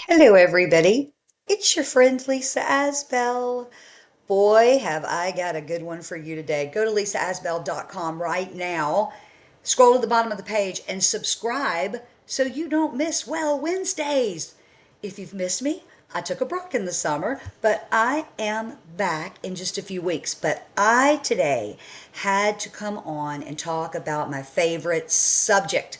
Hello, everybody. It's your friend Lisa Asbell. Boy, have I got a good one for you today. Go to lisaasbell.com right now, scroll to the bottom of the page, and subscribe so you don't miss Well Wednesdays. If you've missed me, I took a break in the summer, but I am back in just a few weeks. But I today had to come on and talk about my favorite subject,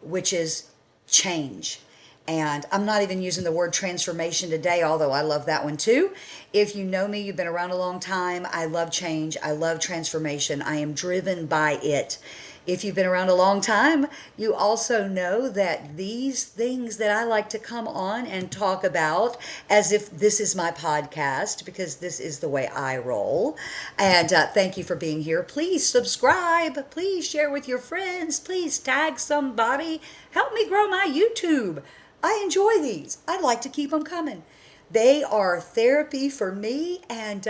which is change. And I'm not even using the word transformation today, although I love that one too. If you know me, you've been around a long time. I love change. I love transformation. I am driven by it. If you've been around a long time, you also know that these things that I like to come on and talk about as if this is my podcast, because this is the way I roll. And thank you for being here. Please subscribe. Please share with your friends. Please tag somebody. Help me grow my YouTube. I enjoy these. I'd like to keep them coming. They are therapy for me, and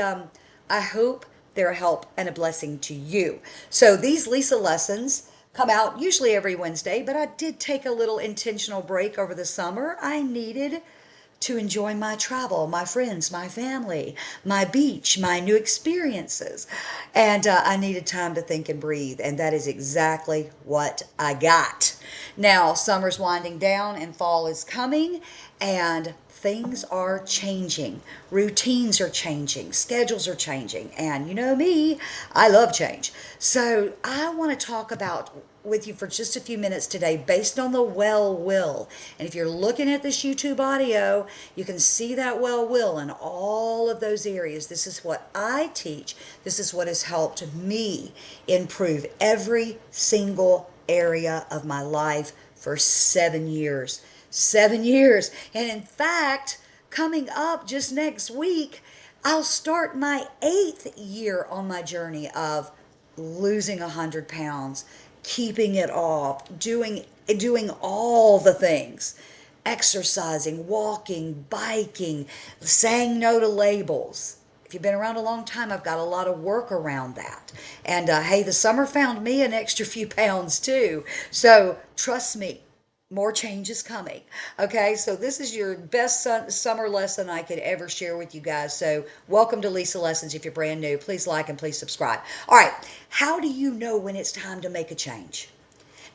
I hope they're a help and a blessing to you. So these Lisa lessons come out usually every Wednesday, but I did take a little intentional break over the summer. I needed to enjoy my travel, my friends, my family, my beach, my new experiences. And I needed time to think and breathe. And that is exactly what I got. Now, summer's winding down and fall is coming, and things are changing. Routines are changing. Schedules are changing. And you know me, I love change. So I want to talk about with you for just a few minutes today based on the well will. And if you're looking at this YouTube audio, you can see that well will in all of those areas. This is what I teach. This is what has helped me improve every single area of my life for 7 years. 7 years. And in fact, coming up just next week, I'll start my 8th year on my journey of losing 100 pounds, keeping it off, doing all the things, exercising, walking, biking, saying no to labels. If you've been around a long time, I've got a lot of work around that. And hey, the summer found me an extra few pounds too. So trust me, more change is coming. Okay, so this is your best summer lesson I could ever share with you guys. So welcome to Lisa Lessons. If you're brand new, please like and please subscribe. All right, how do you know when it's time to make a change?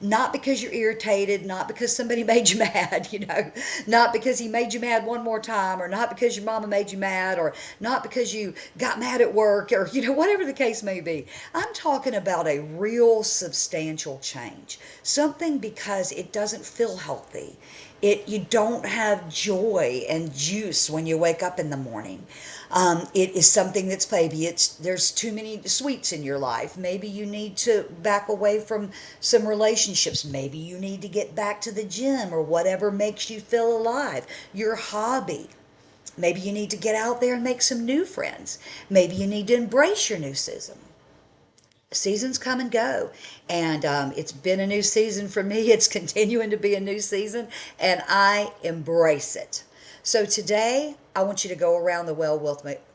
Not because you're irritated, not because somebody made you mad, not because he made you mad one more time, or not because your mama made you mad, or not because you got mad at work, or, whatever the case may be. I'm talking about a real substantial change. Something because it doesn't feel healthy. You don't have joy and juice when you wake up in the morning. It is something that's maybe there's too many sweets in your life. Maybe you need to back away from some relationships. Maybe you need to get back to the gym or whatever makes you feel alive. Your hobby. Maybe you need to get out there and make some new friends. Maybe you need to embrace your new season. Seasons come and go, and it's been a new season for me. It's continuing to be a new season, and I embrace it. So today I want you to go around the well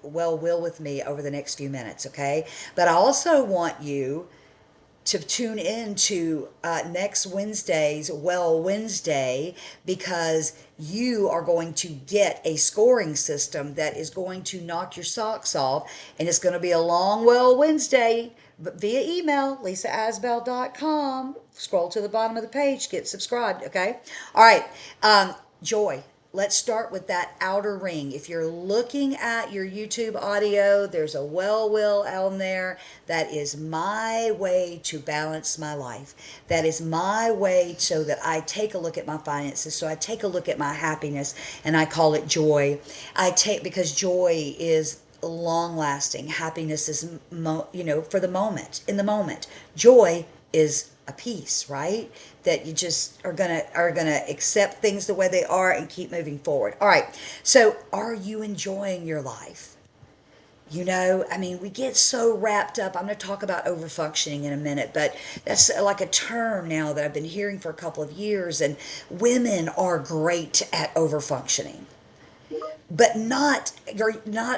will with me over the next few minutes, okay? But I also want you to tune in to next Wednesday's Well Wednesday, because you are going to get a scoring system that is going to knock your socks off, and it's going to be a long Well Wednesday, but via email, lisaasbell.com. Scroll to the bottom of the page, get subscribed, okay? All right, joy. Let's start with that outer ring. If you're looking at your YouTube audio, there's a well will on there. That is my way to balance my life. That is my way so that I take a look at my finances. So I take a look at my happiness, and I call it joy. Because joy is long lasting. Happiness is, for the moment, in the moment. Joy is a peace, right? That you just are gonna accept things the way they are and keep moving forward. All right. So are you enjoying your life? We get so wrapped up. I'm going to talk about overfunctioning in a minute, but that's like a term now that I've been hearing for a couple of years, and women are great at overfunctioning. But not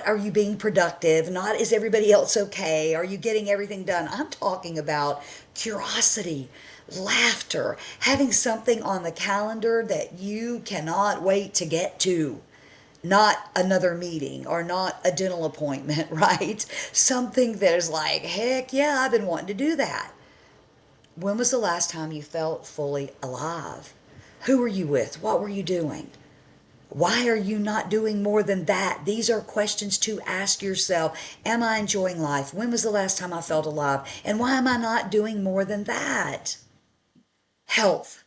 are you being productive, not is everybody else okay, are you getting everything done. I'm talking about curiosity, Laughter, having something on the calendar that you cannot wait to get to. Not another meeting or not a dental appointment, right? Something that is like, heck yeah, I've been wanting to do that. When was the last time you felt fully alive? Who were you with? What were you doing? Why are you not doing more than that? These are questions to ask yourself. Am I enjoying life? When was the last time I felt alive? And why am I not doing more than that? Health.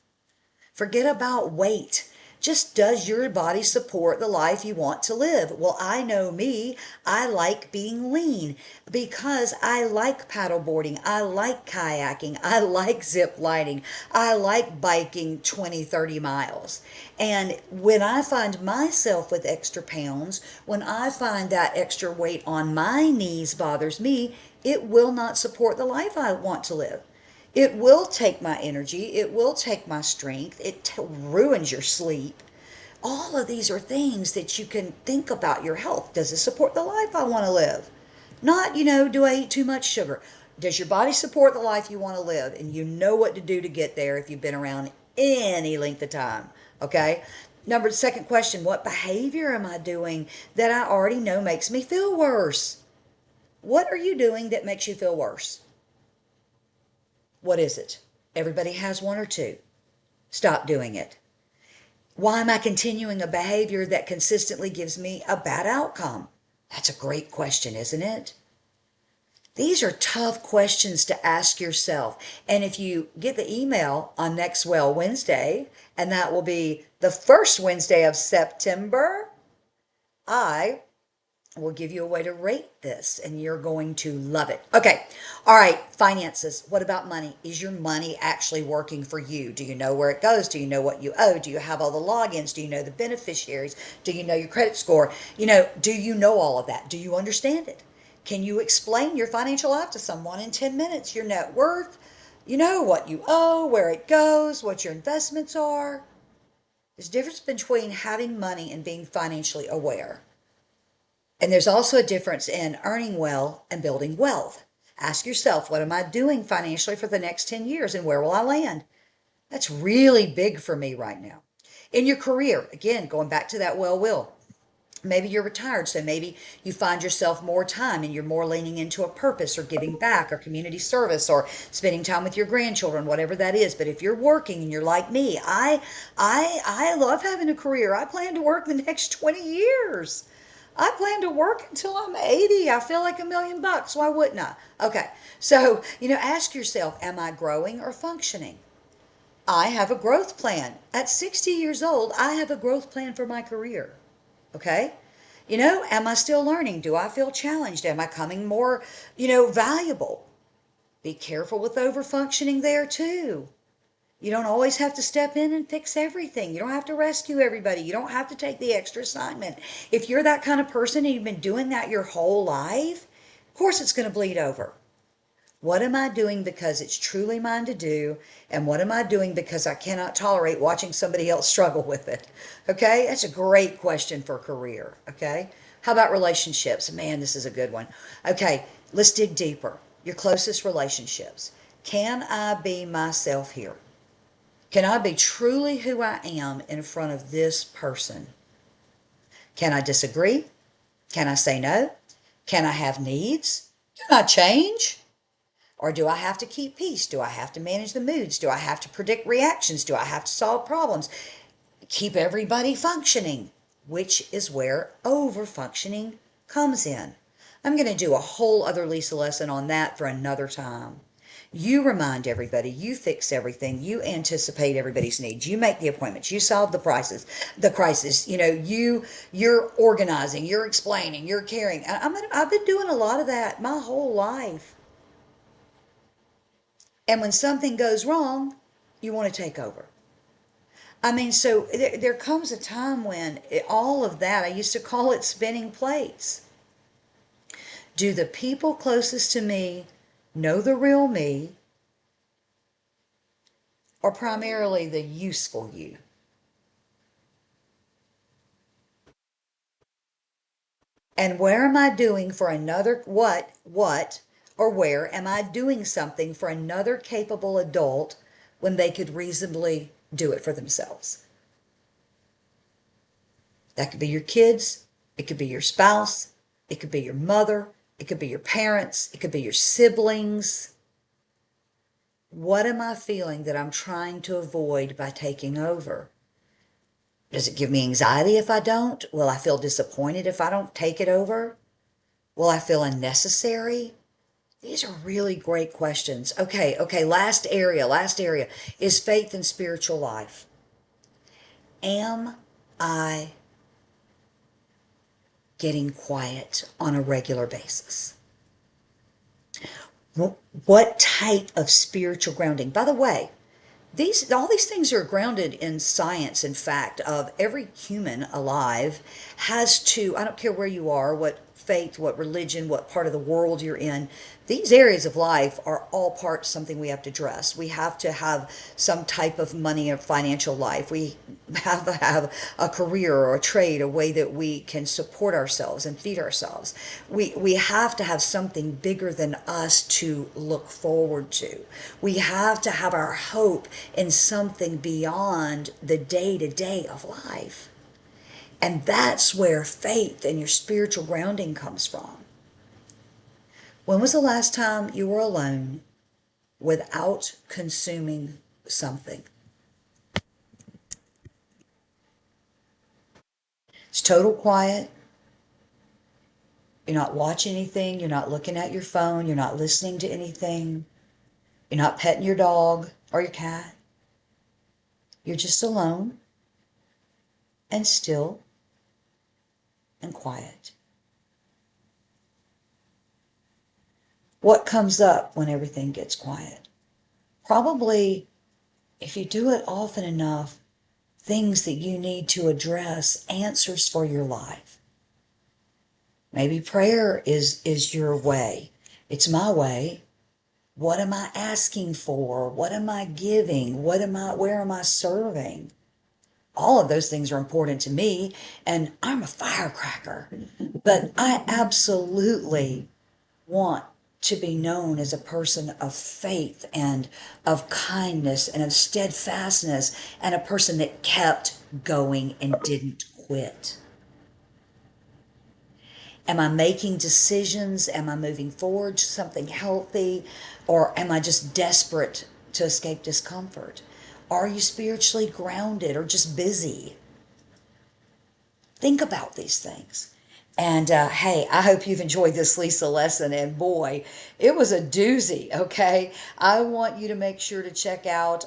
Forget about weight. Just does your body support the life you want to live? Well, I know me. I like being lean because I like paddleboarding. I like kayaking. I like zip lining. I like biking 20, 30 miles. And when I find myself with extra pounds, when I find that extra weight on my knees bothers me, it will not support the life I want to live. It will take my energy. It will take my strength. Ruins your sleep. All of these are things that you can think about your health. Does it support the life I want to live? Not, do I eat too much sugar? Does your body support the life you want to live? And you know what to do to get there if you've been around any length of time. Okay? Second question, what behavior am I doing that I already know makes me feel worse? What are you doing that makes you feel worse? What is it? Everybody has one or two. Stop doing it. Why am I continuing a behavior that consistently gives me a bad outcome? That's a great question, isn't it? These are tough questions to ask yourself. And if you get the email on Next Well Wednesday, and that will be the first Wednesday of September, I will give you a way to rate this and you're going to love it. Okay. All right. Finances. What about money? Is your money actually working for you? Do you know where it goes? Do you know what you owe? Do you have all the logins? Do you know the beneficiaries? Do you know your credit score? Do you know all of that? Do you understand it? Can you explain your financial life to someone in 10 minutes? Your net worth, what you owe, where it goes, what your investments are. There's a difference between having money and being financially aware. And there's also a difference in earning well and building wealth. Ask yourself, what am I doing financially for the next 10 years and where will I land? That's really big for me right now. In your career, again, going back to that will. Maybe you're retired, so maybe you find yourself more time and you're more leaning into a purpose or giving back or community service or spending time with your grandchildren, whatever that is. But if you're working and you're like me, I love having a career. I plan to work the next 20 years. I plan to work until I'm 80. I feel like $1,000,000. Why wouldn't I? Okay. So, ask yourself, am I growing or functioning? I have a growth plan. At 60 years old, I have a growth plan for my career. Okay? Am I still learning? Do I feel challenged? Am I coming more, valuable? Be careful with over functioning there too. You don't always have to step in and fix everything. You don't have to rescue everybody. You don't have to take the extra assignment. If you're that kind of person and you've been doing that your whole life, of course it's going to bleed over. What am I doing because it's truly mine to do? And what am I doing because I cannot tolerate watching somebody else struggle with it? Okay, that's a great question for a career. Okay, how about relationships? Man, this is a good one. Okay, let's dig deeper. Your closest relationships. Can I be myself here? Can I be truly who I am in front of this person? Can I disagree? Can I say no? Can I have needs? Can I change? Or do I have to keep peace? Do I have to manage the moods? Do I have to predict reactions? Do I have to solve problems? Keep everybody functioning, which is where over functioning comes in. I'm going to do a whole other Lisa lesson on that for another time. You remind everybody, you fix everything, you anticipate everybody's needs, you make the appointments, you solve the crisis, you're organizing, you're explaining, you're caring. I've been doing a lot of that my whole life. And when something goes wrong, you want to take over. So there comes a time when all of that, I used to call it spinning plates. Do the people closest to me know the real me or primarily the useful you? And where am I doing for another, or where am I doing something for another capable adult when they could reasonably do it for themselves. That could be your kids, it could be your spouse, it could be your mother, it could be your parents, it could be your siblings. What am I feeling that I'm trying to avoid by taking over? Does it give me anxiety if I don't? Will I feel disappointed if I don't take it over? Will I feel unnecessary? These are really great questions. Okay, last area is faith and spiritual life. Am I getting quiet on a regular basis? What type of spiritual grounding? By the way, all these things are grounded in science and fact of every human alive has to, I don't care where you are, what faith, what religion, what part of the world you're in, these areas of life are all part of something we have to address. We have to have some type of money or financial life. We have to have a career or a trade, a way that we can support ourselves and feed ourselves. We have to have something bigger than us to look forward to. We have to have our hope in something beyond the day to day of life. And that's where faith and your spiritual grounding comes from. When was the last time you were alone without consuming something? It's total quiet. You're not watching anything. You're not looking at your phone. You're not listening to anything. You're not petting your dog or your cat. You're just alone and still and quiet. What comes up when everything gets quiet? Probably, if you do it often enough, things that you need to address, answers for your life. Maybe prayer is your way. It's my way. What am I asking for? What am I giving? Where am I serving? All of those things are important to me, and I'm a firecracker. But I absolutely want to be known as a person of faith and of kindness and of steadfastness and a person that kept going and didn't quit. Am I making decisions? Am I moving forward to something healthy? Or am I just desperate to escape discomfort? Are you spiritually grounded or just busy? Think about these things. And hey, I hope you've enjoyed this Lisa lesson. And boy, it was a doozy, okay? I want you to make sure to check out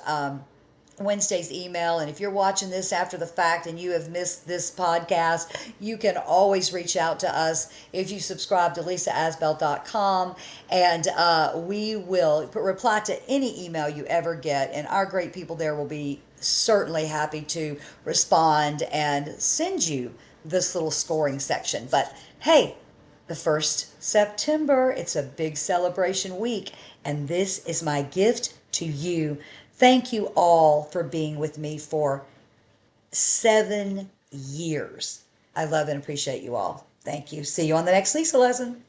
Wednesday's email. And if you're watching this after the fact and you have missed this podcast, you can always reach out to us if you subscribe to lisaasbell.com. And we will reply to any email you ever get. And our great people there will be certainly happy to respond and send you this little scoring section. But hey, the 1st September, it's a big celebration week, and this is my gift to you. Thank you all for being with me for 7 years. I love and appreciate you all. Thank you. See you on the next Lisa lesson.